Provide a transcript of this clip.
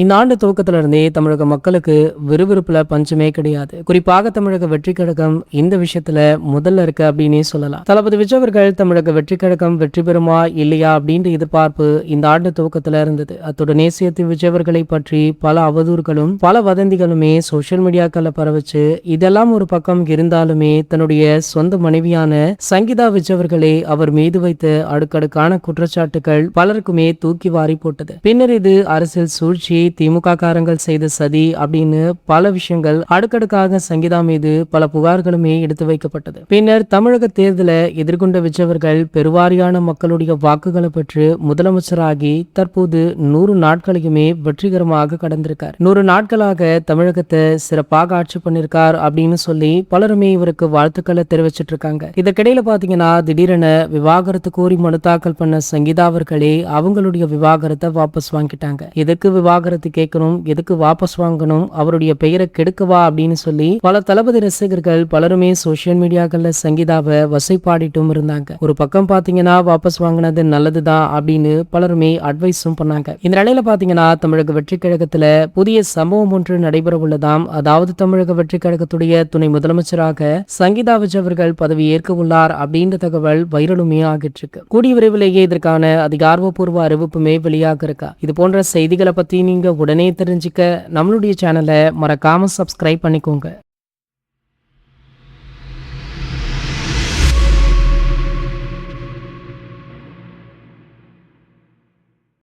இந்த ஆண்டு துவக்கத்துல இருந்தே தமிழக மக்களுக்கு விறுவிறுப்புல பஞ்சமே கிடையாது. குறிப்பாக தமிழக வெற்றி கழகம் இந்த விஷயத்துல முதல்ல இருக்கு அப்படின்னே சொல்லலாம். தளபதி விஜய் அவர்கள் தமிழக வெற்றி கழகம் வெற்றி பெறுமா இல்லையா அப்படின்ற எதிர்பார்ப்பு இந்த ஆண்டு துவக்கத்துல இருந்தது. அத்துடனே சேர்த்து விஜய் அவர்களை பற்றி பல அவதூறுகளும் பல வதந்திகளுமே சோசியல் மீடியாக்கள்ல பரவச்சு. இதெல்லாம் ஒரு பக்கம் இருந்தாலுமே தன்னுடைய சொந்த மனைவியான சங்கீதா விஜய் அவர்களே அவர் மீது வைத்த அடுக்கடுக்கான குற்றச்சாட்டுகள் பலருக்குமே தூக்கி வாரி போட்டது. பின்னர் இது அரசியல் சூழ்ச்சி, திமுக காரங்கள் செய்த சதி அப்படின்னு பல விஷயங்கள் அடுக்கடுக்காக சங்கீதா மீது பல புகார்களுமே எடுத்து வைக்கப்பட்டது. பின்னர் தமிழக தேர்தலை எதிர்கொண்ட விஜய் அவர்கள் பெருவாரியான மக்களுடைய வாக்குகளை பெற்று முதலமைச்சராகி தற்போது 100 நாட்களையுமே வெற்றிகரமாக கடந்திருக்கார். 100 நாட்களாக தமிழகத்தை சிறப்பாக ஆட்சி பண்ணிருக்கார் அப்படின்னு சொல்லி பலருமே இவருக்கு வாழ்த்துக்களை தெரிவிச்சிட்டு இருக்காங்க. இதற்கிடையில பாத்தீங்கன்னா திடீரென விவாகரத்து கோரி மனு தாக்கல் பண்ண சங்கீதா அவர்களே அவங்களுடைய விவாகரத்தை வாபஸ் வாங்கிட்டாங்க. எதுக்கு விவாகரத்து கேட்கணும், எதுக்கு வாபஸ் வாங்கணும், அவருடைய பெயரை கெடுக்கவா அப்படின்னு சொல்லி பல தளபதி ரசிகர்கள் பலருமே சோசியல் மீடியாக்கள்ல சங்கீதாவை வசைப்பாடிட்டும் இருந்தாங்க. ஒரு பக்கம் பாத்தீங்கன்னா வாபஸ் வாங்கினது நல்லதுதான் அப்படின்னு பலருமே அட்வைஸும் பண்ணாங்க. இந்த நிலையில பாத்தீங்கன்னா தமிழக வெற்றி கழகத்துல புதிய சம்பவம் ஒன்று நடைபெற உள்ளதாம். அதாவது தமிழக வெற்றி கழகத்துடைய துணை முதலமைச்சராக சங்கீதா விஜய் அவர்கள் பதவி ஏற்க உள்ளார் அப்படின்ற தகவல் வைரலுமே ஆகிட்டு இருக்கு. கூடிய விரைவிலேயே இதற்கான அதிகாரப்பூர்வ அறிவிப்புமே வெளியாக இருக்கா. இது போன்ற செய்திகளை பத்தி நீங்க உடனே தெரிஞ்சுக்க நம்மளுடைய சேனலை மறக்காம சப்ஸ்கிரைப் பண்ணிக்கோங்க.